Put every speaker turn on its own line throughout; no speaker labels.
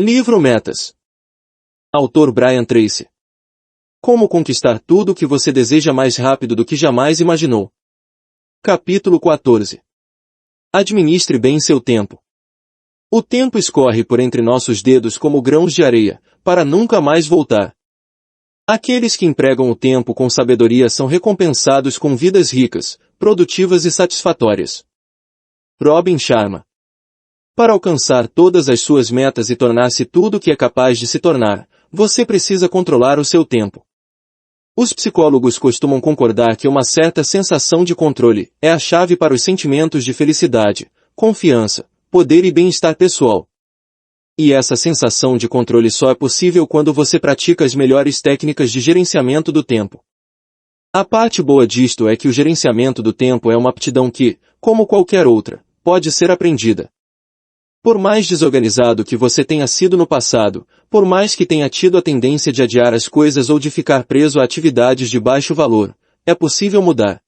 Livro Metas. Autor Brian Tracy. Como conquistar tudo o que você deseja mais rápido do que jamais imaginou. Capítulo 14. Administre bem seu tempo. O tempo escorre por entre nossos dedos como grãos de areia, para nunca mais voltar. Aqueles que empregam o tempo com sabedoria são recompensados com vidas ricas, produtivas e satisfatórias. Robin Sharma. Para alcançar todas as suas metas e tornar-se tudo o que é capaz de se tornar, você precisa controlar o seu tempo. Os psicólogos costumam concordar que uma certa sensação de controle é a chave para os sentimentos de felicidade, confiança, poder e bem-estar pessoal. E essa sensação de controle só é possível quando você pratica as melhores técnicas de gerenciamento do tempo. A parte boa disto é que o gerenciamento do tempo é uma aptidão que, como qualquer outra, pode ser aprendida. Por mais desorganizado que você tenha sido no passado, por mais que tenha tido a tendência de adiar as coisas ou de ficar preso a atividades de baixo valor, é possível mudar.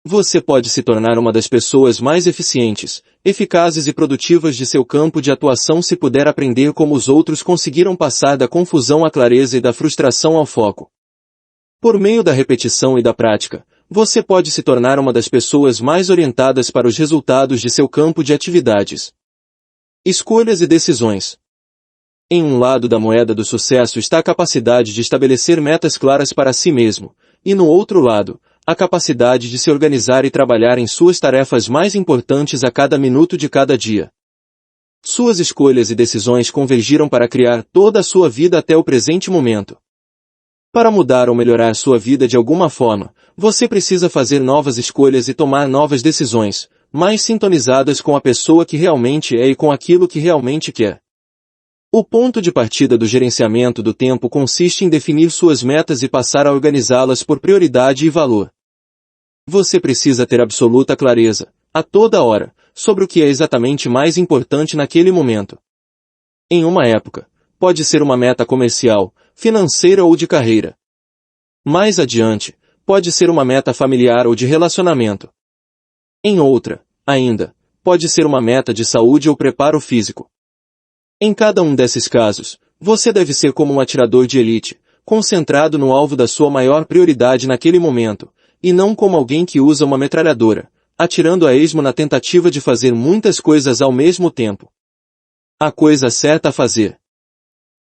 Você pode se tornar uma das pessoas mais eficientes, eficazes e produtivas de seu campo de atuação se puder aprender como os outros conseguiram passar da confusão à clareza e da frustração ao foco. Por meio da repetição e da prática, você pode se tornar uma das pessoas mais orientadas para os resultados de seu campo de atividades. Escolhas e decisões. Em um lado da moeda do sucesso está a capacidade de estabelecer metas claras para si mesmo, e no outro lado, a capacidade de se organizar e trabalhar em suas tarefas mais importantes a cada minuto de cada dia. Suas escolhas e decisões convergiram para criar toda a sua vida até o presente momento. Para mudar ou melhorar sua vida de alguma forma, você precisa fazer novas escolhas e tomar novas decisões, mais sintonizadas com a pessoa que realmente é e com aquilo que realmente quer. O ponto de partida do gerenciamento do tempo consiste em definir suas metas e passar a organizá-las por prioridade e valor. Você precisa ter absoluta clareza, a toda hora, sobre o que é exatamente mais importante naquele momento. Em uma época, pode ser uma meta comercial, financeira ou de carreira. Mais adiante, pode ser uma meta familiar ou de relacionamento. Em outra, ainda, pode ser uma meta de saúde ou preparo físico. Em cada um desses casos, você deve ser como um atirador de elite, concentrado no alvo da sua maior prioridade naquele momento, e não como alguém que usa uma metralhadora, atirando a esmo na tentativa de fazer muitas coisas ao mesmo tempo. A coisa certa a fazer.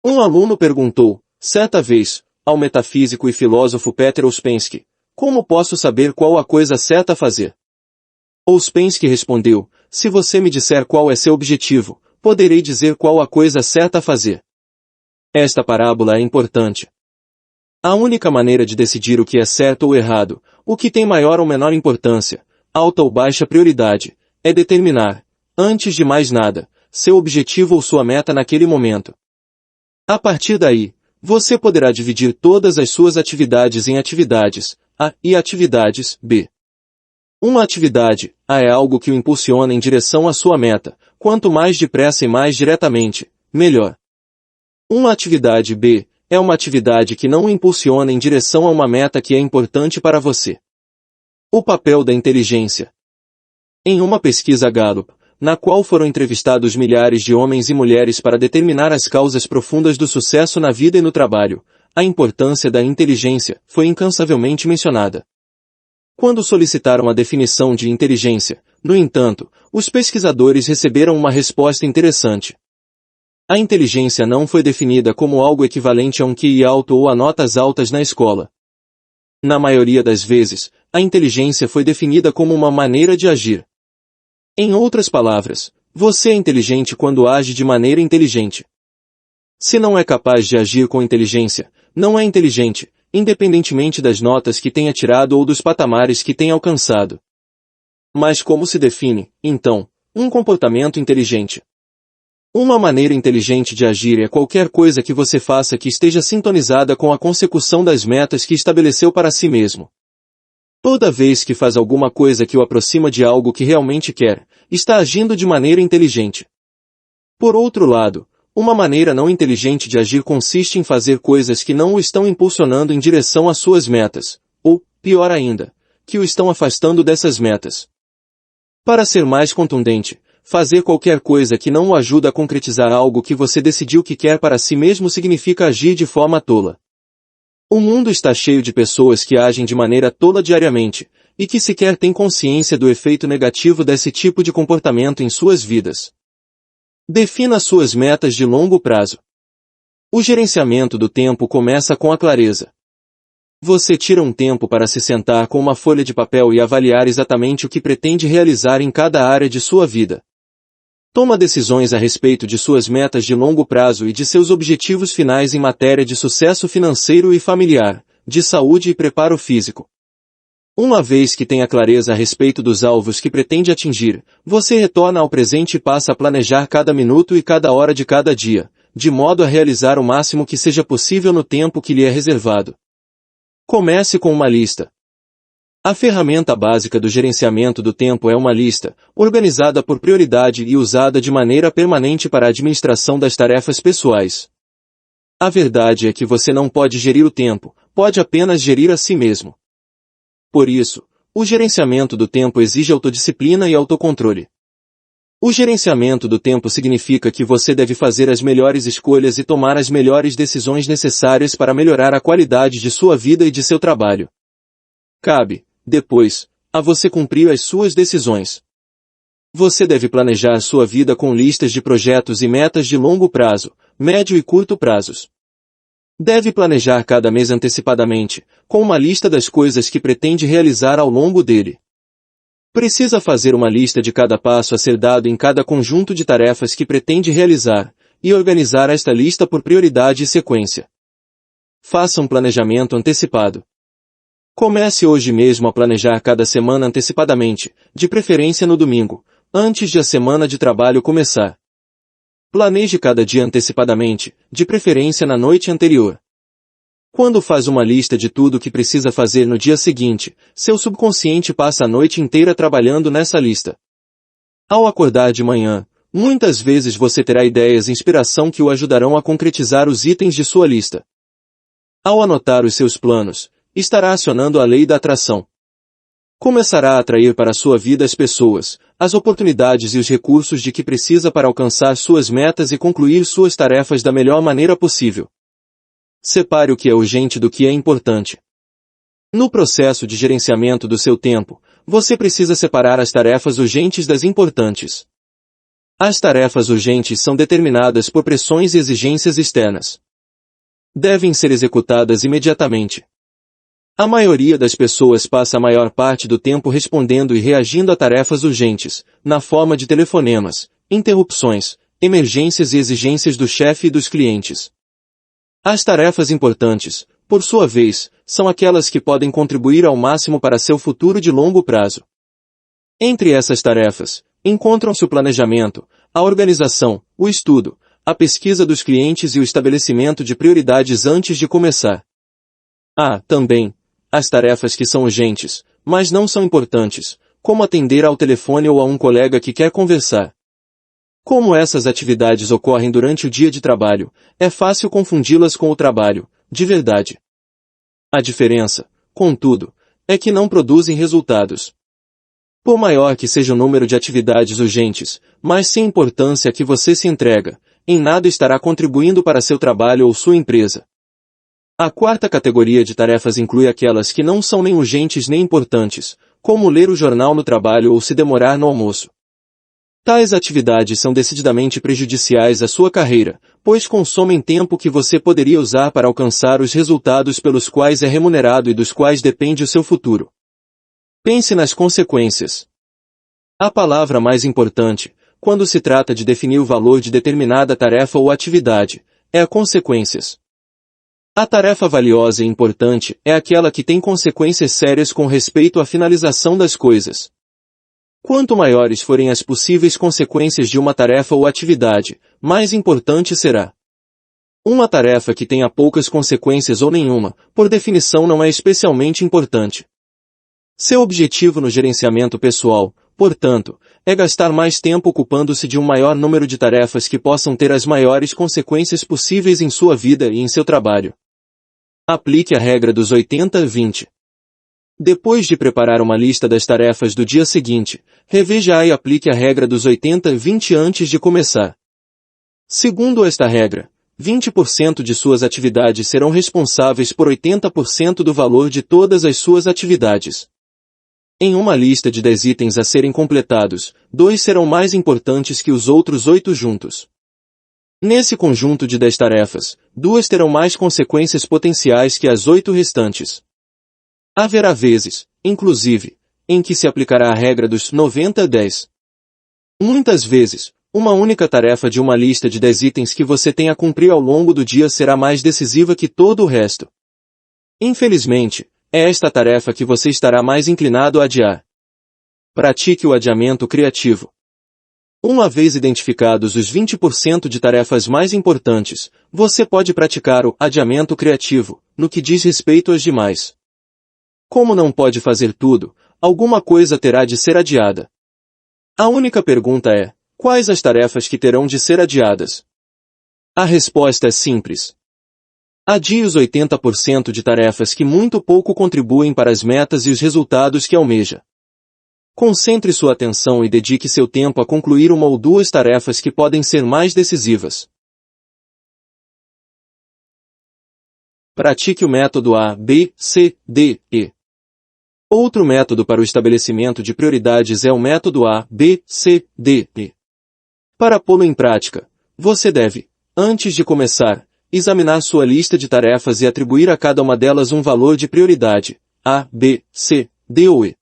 Um aluno perguntou, certa vez, ao metafísico e filósofo Peter Ouspensky, como posso saber qual a coisa certa a fazer? Ouspensky respondeu, se você me disser qual é seu objetivo, poderei dizer qual a coisa certa a fazer. Esta parábola é importante. A única maneira de decidir o que é certo ou errado, o que tem maior ou menor importância, alta ou baixa prioridade, é determinar, antes de mais nada, seu objetivo ou sua meta naquele momento. A partir daí, você poderá dividir todas as suas atividades em atividades A e atividades B. Uma atividade A é algo que o impulsiona em direção à sua meta, quanto mais depressa e mais diretamente, melhor. Uma atividade B é uma atividade que não o impulsiona em direção a uma meta que é importante para você. O papel da inteligência. Em uma pesquisa Gallup, na qual foram entrevistados milhares de homens e mulheres para determinar as causas profundas do sucesso na vida e no trabalho, a importância da inteligência foi incansavelmente mencionada. Quando solicitaram a definição de inteligência, no entanto, os pesquisadores receberam uma resposta interessante. A inteligência não foi definida como algo equivalente a um QI alto ou a notas altas na escola. Na maioria das vezes, a inteligência foi definida como uma maneira de agir. Em outras palavras, você é inteligente quando age de maneira inteligente. Se não é capaz de agir com inteligência, não é inteligente, independentemente das notas que tenha tirado ou dos patamares que tenha alcançado. Mas como se define, então, um comportamento inteligente? Uma maneira inteligente de agir é qualquer coisa que você faça que esteja sintonizada com a consecução das metas que estabeleceu para si mesmo. Toda vez que faz alguma coisa que o aproxima de algo que realmente quer, está agindo de maneira inteligente. Por outro lado, uma maneira não inteligente de agir consiste em fazer coisas que não o estão impulsionando em direção às suas metas, ou, pior ainda, que o estão afastando dessas metas. Para ser mais contundente, fazer qualquer coisa que não o ajuda a concretizar algo que você decidiu que quer para si mesmo significa agir de forma tola. O mundo está cheio de pessoas que agem de maneira tola diariamente, e que sequer têm consciência do efeito negativo desse tipo de comportamento em suas vidas. Defina suas metas de longo prazo. O gerenciamento do tempo começa com a clareza. Você tira um tempo para se sentar com uma folha de papel e avaliar exatamente o que pretende realizar em cada área de sua vida. Toma decisões a respeito de suas metas de longo prazo e de seus objetivos finais em matéria de sucesso financeiro e familiar, de saúde e preparo físico. Uma vez que tenha clareza a respeito dos alvos que pretende atingir, você retorna ao presente e passa a planejar cada minuto e cada hora de cada dia, de modo a realizar o máximo que seja possível no tempo que lhe é reservado. Comece com uma lista. A ferramenta básica do gerenciamento do tempo é uma lista, organizada por prioridade e usada de maneira permanente para a administração das tarefas pessoais. A verdade é que você não pode gerir o tempo, pode apenas gerir a si mesmo. Por isso, o gerenciamento do tempo exige autodisciplina e autocontrole. O gerenciamento do tempo significa que você deve fazer as melhores escolhas e tomar as melhores decisões necessárias para melhorar a qualidade de sua vida e de seu trabalho. Cabe, depois, a você cumprir as suas decisões. Você deve planejar sua vida com listas de projetos e metas de longo prazo, médio e curto prazos. Deve planejar cada mês antecipadamente, com uma lista das coisas que pretende realizar ao longo dele. Precisa fazer uma lista de cada passo a ser dado em cada conjunto de tarefas que pretende realizar, e organizar esta lista por prioridade e sequência. Faça um planejamento antecipado. Comece hoje mesmo a planejar cada semana antecipadamente, de preferência no domingo, antes de a semana de trabalho começar. Planeje cada dia antecipadamente, de preferência na noite anterior. Quando faz uma lista de tudo o que precisa fazer no dia seguinte, seu subconsciente passa a noite inteira trabalhando nessa lista. Ao acordar de manhã, muitas vezes você terá ideias e inspiração que o ajudarão a concretizar os itens de sua lista. Ao anotar os seus planos, estará acionando a lei da atração. Começará a atrair para sua vida as pessoas, as oportunidades e os recursos de que precisa para alcançar suas metas e concluir suas tarefas da melhor maneira possível. Separe o que é urgente do que é importante. No processo de gerenciamento do seu tempo, você precisa separar as tarefas urgentes das importantes. As tarefas urgentes são determinadas por pressões e exigências externas. Devem ser executadas imediatamente. A maioria das pessoas passa a maior parte do tempo respondendo e reagindo a tarefas urgentes, na forma de telefonemas, interrupções, emergências e exigências do chefe e dos clientes. As tarefas importantes, por sua vez, são aquelas que podem contribuir ao máximo para seu futuro de longo prazo. Entre essas tarefas, encontram-se o planejamento, a organização, o estudo, a pesquisa dos clientes e o estabelecimento de prioridades antes de começar. Há, também, as tarefas que são urgentes, mas não são importantes, como atender ao telefone ou a um colega que quer conversar. Como essas atividades ocorrem durante o dia de trabalho, é fácil confundi-las com o trabalho, de verdade. A diferença, contudo, é que não produzem resultados. Por maior que seja o número de atividades urgentes, mais sem importância a que você se entrega, em nada estará contribuindo para seu trabalho ou sua empresa. A quarta categoria de tarefas inclui aquelas que não são nem urgentes nem importantes, como ler o jornal no trabalho ou se demorar no almoço. Tais atividades são decididamente prejudiciais à sua carreira, pois consomem tempo que você poderia usar para alcançar os resultados pelos quais é remunerado e dos quais depende o seu futuro. Pense nas consequências. A palavra mais importante, quando se trata de definir o valor de determinada tarefa ou atividade, é a consequências. A tarefa valiosa e importante é aquela que tem consequências sérias com respeito à finalização das coisas. Quanto maiores forem as possíveis consequências de uma tarefa ou atividade, mais importante será. Uma tarefa que tenha poucas consequências ou nenhuma, por definição não é especialmente importante. Seu objetivo no gerenciamento pessoal, portanto, é gastar mais tempo ocupando-se de um maior número de tarefas que possam ter as maiores consequências possíveis em sua vida e em seu trabalho. Aplique a regra dos 80-20. Depois de preparar uma lista das tarefas do dia seguinte, reveja e aplique a regra dos 80-20 antes de começar. Segundo esta regra, 20% de suas atividades serão responsáveis por 80% do valor de todas as suas atividades. Em uma lista de 10 itens a serem completados, 2 serão mais importantes que os outros 8 juntos. Nesse conjunto de 10 tarefas, 2 terão mais consequências potenciais que as 8 restantes. Haverá vezes, inclusive, em que se aplicará a regra dos 90-10. Muitas vezes, uma única tarefa de uma lista de 10 itens que você tem a cumprir ao longo do dia será mais decisiva que todo o resto. Infelizmente, é esta tarefa que você estará mais inclinado a adiar. Pratique o adiamento criativo. Uma vez identificados os 20% de tarefas mais importantes, você pode praticar o adiamento criativo, no que diz respeito às demais. Como não pode fazer tudo, alguma coisa terá de ser adiada. A única pergunta é, quais as tarefas que terão de ser adiadas? A resposta é simples. Adie os 80% de tarefas que muito pouco contribuem para as metas e os resultados que almeja. Concentre sua atenção e dedique seu tempo a concluir uma ou 2 tarefas que podem ser mais decisivas. Pratique o método A, B, C, D, E. Outro método para o estabelecimento de prioridades é o método A, B, C, D, E. Para pô-lo em prática, você deve, antes de começar, examinar sua lista de tarefas e atribuir a cada uma delas um valor de prioridade, A, B, C, D ou E.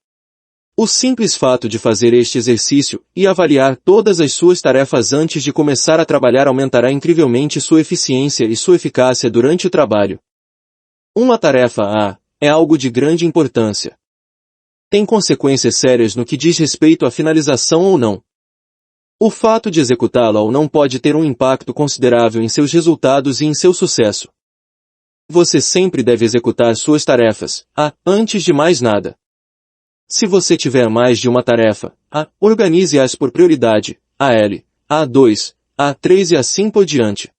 O simples fato de fazer este exercício e avaliar todas as suas tarefas antes de começar a trabalhar aumentará incrivelmente sua eficiência e sua eficácia durante o trabalho. Uma tarefa A é algo de grande importância. Tem consequências sérias no que diz respeito à finalização ou não. O fato de executá-la ou não pode ter um impacto considerável em seus resultados e em seu sucesso. Você sempre deve executar suas tarefas, A, antes de mais nada. Se você tiver mais de uma tarefa, A, organize-as por prioridade, AL, A2, A3 e assim por diante.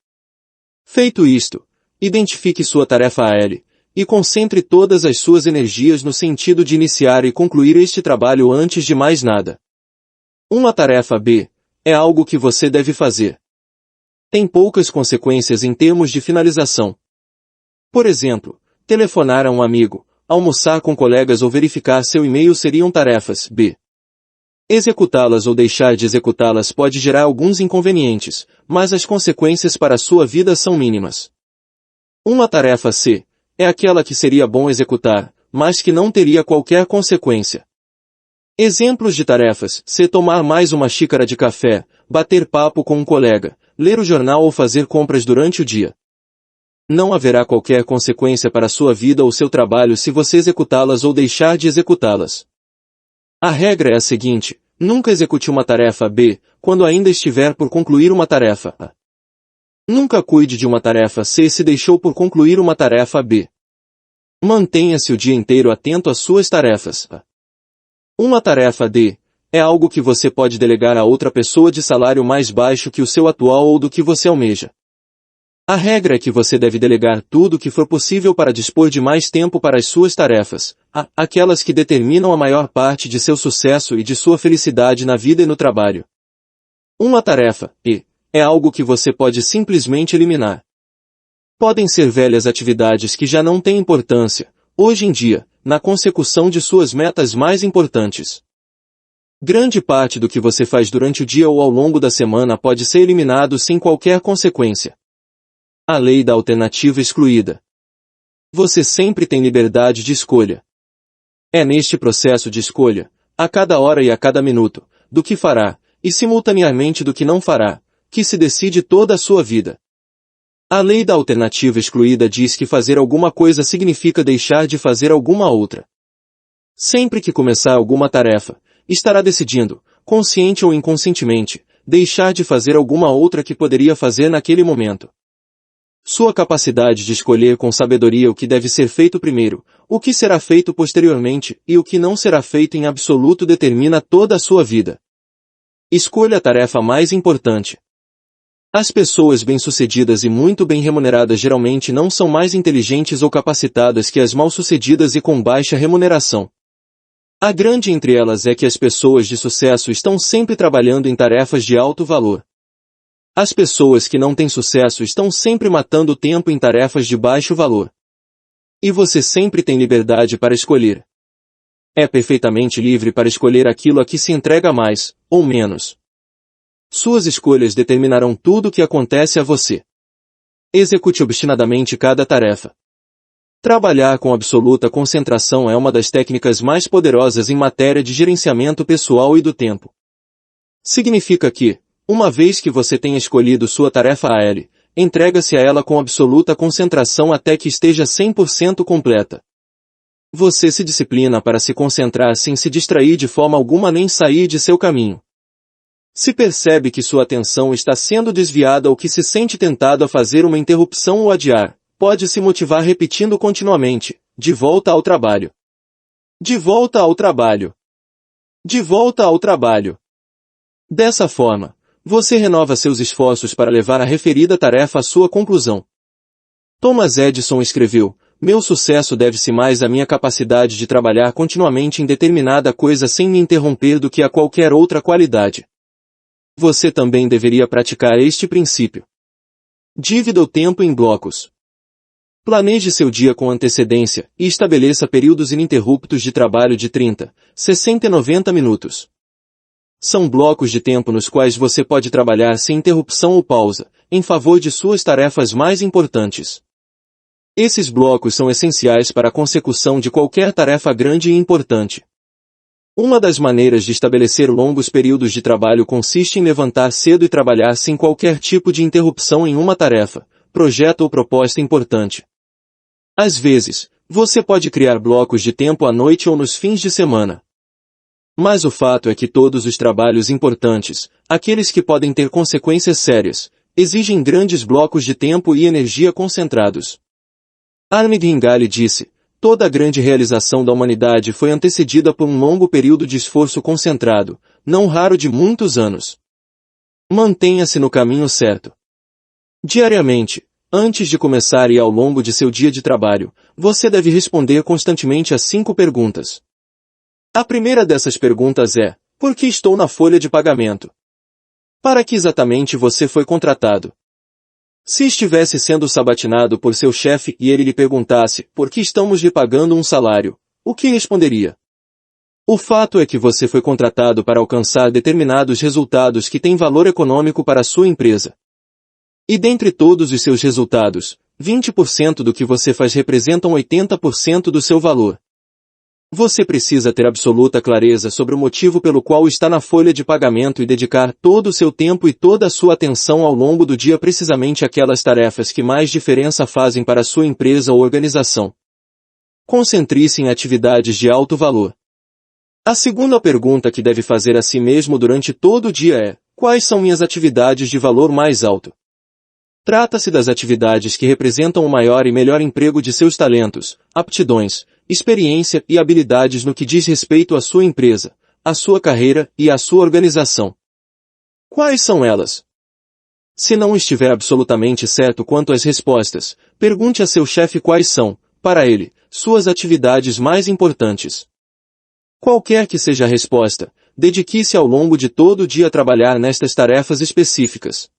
Feito isto, identifique sua tarefa AL, e concentre todas as suas energias no sentido de iniciar e concluir este trabalho antes de mais nada. Uma tarefa B é algo que você deve fazer. Tem poucas consequências em termos de finalização. Por exemplo, telefonar a um amigo, almoçar com colegas ou verificar seu e-mail seriam tarefas B. Executá-las ou deixar de executá-las pode gerar alguns inconvenientes, mas as consequências para a sua vida são mínimas. Uma tarefa C é aquela que seria bom executar, mas que não teria qualquer consequência. Exemplos de tarefas: C. Tomar mais uma xícara de café, bater papo com um colega, ler o jornal ou fazer compras durante o dia. Não haverá qualquer consequência para sua vida ou seu trabalho se você executá-las ou deixar de executá-las. A regra é a seguinte: nunca execute uma tarefa B, quando ainda estiver por concluir uma tarefa A. Nunca cuide de uma tarefa C se deixou por concluir uma tarefa B. Mantenha-se o dia inteiro atento às suas tarefas A. Uma tarefa D é algo que você pode delegar a outra pessoa de salário mais baixo que o seu atual ou do que você almeja. A regra é que você deve delegar tudo o que for possível para dispor de mais tempo para as suas tarefas, aquelas que determinam a maior parte de seu sucesso e de sua felicidade na vida e no trabalho. Uma tarefa E é algo que você pode simplesmente eliminar. Podem ser velhas atividades que já não têm importância, hoje em dia, na consecução de suas metas mais importantes. Grande parte do que você faz durante o dia ou ao longo da semana pode ser eliminado sem qualquer consequência. A lei da alternativa excluída. Você sempre tem liberdade de escolha. É neste processo de escolha, a cada hora e a cada minuto, do que fará, e simultaneamente do que não fará, que se decide toda a sua vida. A lei da alternativa excluída diz que fazer alguma coisa significa deixar de fazer alguma outra. Sempre que começar alguma tarefa, estará decidindo, consciente ou inconscientemente, deixar de fazer alguma outra que poderia fazer naquele momento. Sua capacidade de escolher com sabedoria o que deve ser feito primeiro, o que será feito posteriormente e o que não será feito em absoluto determina toda a sua vida. Escolha a tarefa mais importante. As pessoas bem-sucedidas e muito bem remuneradas geralmente não são mais inteligentes ou capacitadas que as mal-sucedidas e com baixa remuneração. A grande entre elas é que as pessoas de sucesso estão sempre trabalhando em tarefas de alto valor. As pessoas que não têm sucesso estão sempre matando tempo em tarefas de baixo valor. E você sempre tem liberdade para escolher. É perfeitamente livre para escolher aquilo a que se entrega mais, ou menos. Suas escolhas determinarão tudo o que acontece a você. Execute obstinadamente cada tarefa. Trabalhar com absoluta concentração é uma das técnicas mais poderosas em matéria de gerenciamento pessoal e do tempo. Significa que, uma vez que você tenha escolhido sua tarefa entrega-se a ela com absoluta concentração até que esteja 100% completa. Você se disciplina para se concentrar sem se distrair de forma alguma nem sair de seu caminho. Se percebe que sua atenção está sendo desviada ou que se sente tentado a fazer uma interrupção ou adiar, pode se motivar repetindo continuamente: de volta ao trabalho. De volta ao trabalho. De volta ao trabalho. Dessa forma, você renova seus esforços para levar a referida tarefa à sua conclusão. Thomas Edison escreveu: meu sucesso deve-se mais à minha capacidade de trabalhar continuamente em determinada coisa sem me interromper do que a qualquer outra qualidade. Você também deveria praticar este princípio. Divida o tempo em blocos. Planeje seu dia com antecedência e estabeleça períodos ininterruptos de trabalho de 30, 60 e 90 minutos. São blocos de tempo nos quais você pode trabalhar sem interrupção ou pausa, em favor de suas tarefas mais importantes. Esses blocos são essenciais para a consecução de qualquer tarefa grande e importante. Uma das maneiras de estabelecer longos períodos de trabalho consiste em levantar cedo e trabalhar sem qualquer tipo de interrupção em uma tarefa, projeto ou proposta importante. Às vezes, você pode criar blocos de tempo à noite ou nos fins de semana. Mas o fato é que todos os trabalhos importantes, aqueles que podem ter consequências sérias, exigem grandes blocos de tempo e energia concentrados. Armand Ringali disse: toda a grande realização da humanidade foi antecedida por um longo período de esforço concentrado, não raro de muitos anos. Mantenha-se no caminho certo. Diariamente, antes de começar e ao longo de seu dia de trabalho, você deve responder constantemente a 5 perguntas. A primeira dessas perguntas é: por que estou na folha de pagamento? Para que exatamente você foi contratado? Se estivesse sendo sabatinado por seu chefe e ele lhe perguntasse: por que estamos lhe pagando um salário? O que responderia? O fato é que você foi contratado para alcançar determinados resultados que têm valor econômico para a sua empresa. E dentre todos os seus resultados, 20% do que você faz representam 80% do seu valor. Você precisa ter absoluta clareza sobre o motivo pelo qual está na folha de pagamento e dedicar todo o seu tempo e toda a sua atenção ao longo do dia precisamente àquelas tarefas que mais diferença fazem para a sua empresa ou organização. Concentre-se em atividades de alto valor. A segunda pergunta que deve fazer a si mesmo durante todo o dia é: quais são minhas atividades de valor mais alto? Trata-se das atividades que representam o maior e melhor emprego de seus talentos, aptidões, experiência e habilidades no que diz respeito à sua empresa, à sua carreira e à sua organização. Quais são elas? Se não estiver absolutamente certo quanto às respostas, pergunte a seu chefe quais são, para ele, suas atividades mais importantes. Qualquer que seja a resposta, dedique-se ao longo de todo o dia a trabalhar nestas tarefas específicas.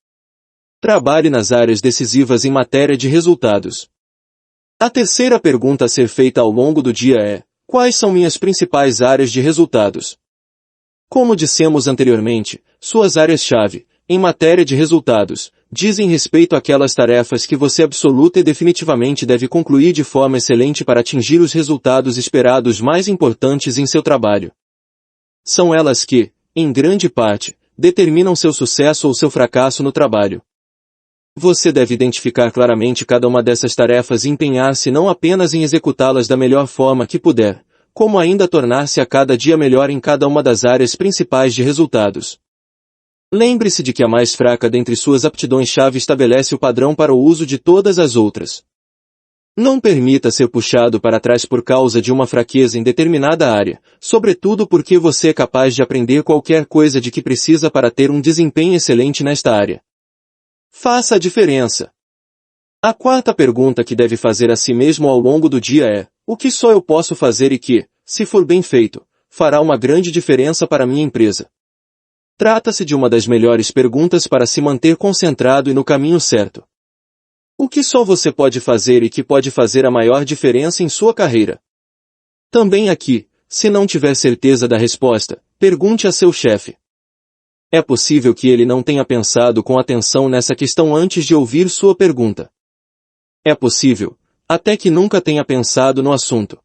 Trabalhe nas áreas decisivas em matéria de resultados. A terceira pergunta a ser feita ao longo do dia é: quais são minhas principais áreas de resultados? Como dissemos anteriormente, suas áreas-chave, em matéria de resultados, dizem respeito àquelas tarefas que você absoluta e definitivamente deve concluir de forma excelente para atingir os resultados esperados mais importantes em seu trabalho. São elas que, em grande parte, determinam seu sucesso ou seu fracasso no trabalho. Você deve identificar claramente cada uma dessas tarefas e empenhar-se não apenas em executá-las da melhor forma que puder, como ainda tornar-se a cada dia melhor em cada uma das áreas principais de resultados. Lembre-se de que a mais fraca dentre suas aptidões-chave estabelece o padrão para o uso de todas as outras. Não permita ser puxado para trás por causa de uma fraqueza em determinada área, sobretudo porque você é capaz de aprender qualquer coisa de que precisa para ter um desempenho excelente nesta área. Faça a diferença. A quarta pergunta que deve fazer a si mesmo ao longo do dia é: o que só eu posso fazer e que, se for bem feito, fará uma grande diferença para minha empresa? Trata-se de uma das melhores perguntas para se manter concentrado e no caminho certo. O que só você pode fazer e que pode fazer a maior diferença em sua carreira? Também aqui, se não tiver certeza da resposta, pergunte a seu chefe. É possível que ele não tenha pensado com atenção nessa questão antes de ouvir sua pergunta. É possível, até que nunca tenha pensado no assunto.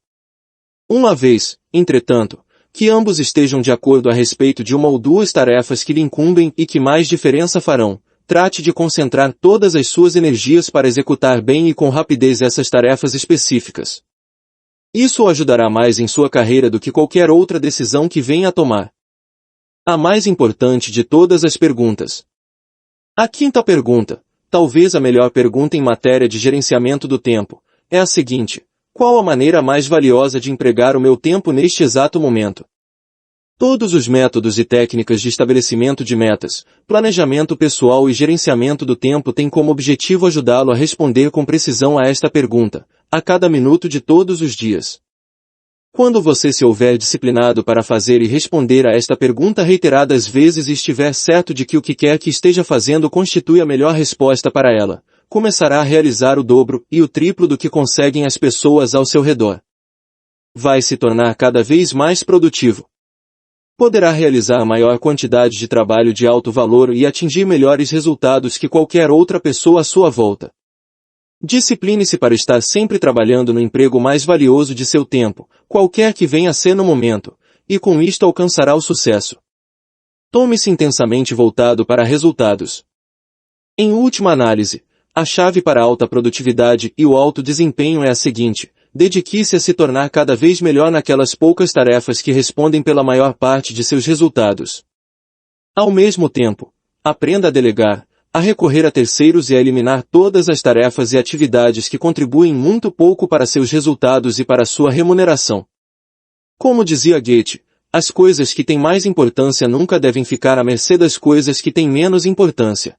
Uma vez, entretanto, que ambos estejam de acordo a respeito de uma ou duas tarefas que lhe incumbem e que mais diferença farão, trate de concentrar todas as suas energias para executar bem e com rapidez essas tarefas específicas. Isso o ajudará mais em sua carreira do que qualquer outra decisão que venha a tomar. A mais importante de todas as perguntas. A quinta pergunta, talvez a melhor pergunta em matéria de gerenciamento do tempo, é a seguinte: qual a maneira mais valiosa de empregar o meu tempo neste exato momento? Todos os métodos e técnicas de estabelecimento de metas, planejamento pessoal e gerenciamento do tempo têm como objetivo ajudá-lo a responder com precisão a esta pergunta, a cada minuto de todos os dias. Quando você se houver disciplinado para fazer e responder a esta pergunta reiteradas vezes e estiver certo de que o que quer que esteja fazendo constitui a melhor resposta para ela, começará a realizar o dobro e o triplo do que conseguem as pessoas ao seu redor. Vai se tornar cada vez mais produtivo. Poderá realizar a maior quantidade de trabalho de alto valor e atingir melhores resultados que qualquer outra pessoa à sua volta. Discipline-se para estar sempre trabalhando no emprego mais valioso de seu tempo, qualquer que venha a ser no momento, e com isto alcançará o sucesso. Tome-se intensamente voltado para resultados. Em última análise, a chave para a alta produtividade e o alto desempenho é a seguinte: dedique-se a se tornar cada vez melhor naquelas poucas tarefas que respondem pela maior parte de seus resultados. Ao mesmo tempo, aprenda a delegar, a recorrer a terceiros e a eliminar todas as tarefas e atividades que contribuem muito pouco para seus resultados e para sua remuneração. Como dizia Goethe, as coisas que têm mais importância nunca devem ficar à mercê das coisas que têm menos importância.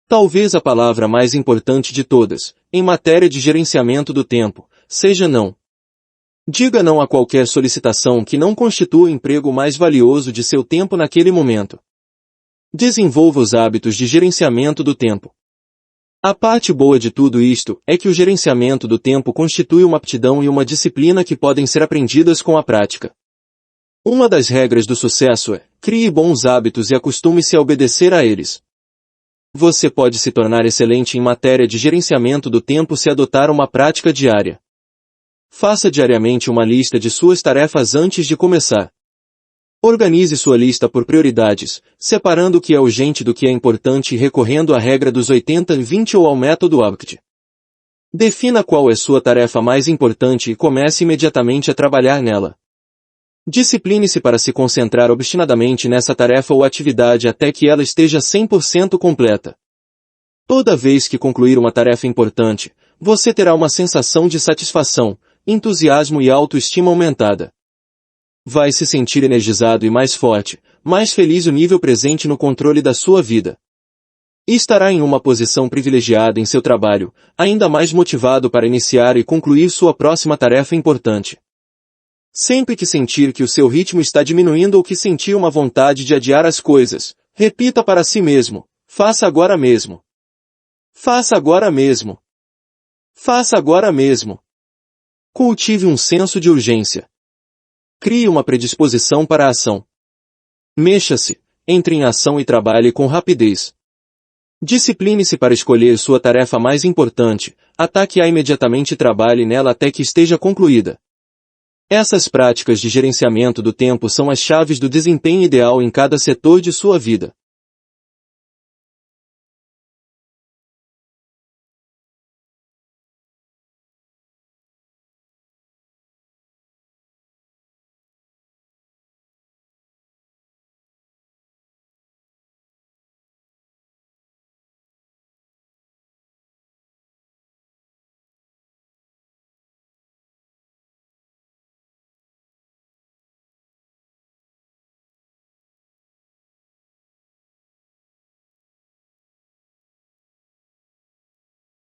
Talvez a palavra mais importante de todas, em matéria de gerenciamento do tempo, seja não. Diga não a qualquer solicitação que não constitua o emprego mais valioso de seu tempo naquele momento. Desenvolva os hábitos de gerenciamento do tempo. A parte boa de tudo isto é que o gerenciamento do tempo constitui uma aptidão e uma disciplina que podem ser aprendidas com a prática. Uma das regras do sucesso é: crie bons hábitos e acostume-se a obedecer a eles. Você pode se tornar excelente em matéria de gerenciamento do tempo se adotar uma prática diária. Faça diariamente uma lista de suas tarefas antes de começar. Organize sua lista por prioridades, separando o que é urgente do que é importante e recorrendo à regra dos 80-20 ou ao método ABCD. Defina qual é sua tarefa mais importante e comece imediatamente a trabalhar nela. Discipline-se para se concentrar obstinadamente nessa tarefa ou atividade até que ela esteja 100% completa. Toda vez que concluir uma tarefa importante, você terá uma sensação de satisfação, entusiasmo e autoestima aumentada. Vai se sentir energizado e mais forte, mais feliz o nível presente no controle da sua vida. E estará em uma posição privilegiada em seu trabalho, ainda mais motivado para iniciar e concluir sua próxima tarefa importante. Sempre que sentir que o seu ritmo está diminuindo ou que sentir uma vontade de adiar as coisas, repita para si mesmo: faça agora mesmo. Faça agora mesmo. Faça agora mesmo. Cultive um senso de urgência. Crie uma predisposição para a ação. Mexa-se, entre em ação e trabalhe com rapidez. Discipline-se para escolher sua tarefa mais importante, ataque-a imediatamente e trabalhe nela até que esteja concluída. Essas práticas de gerenciamento do tempo são as chaves do desempenho ideal em cada setor de sua vida.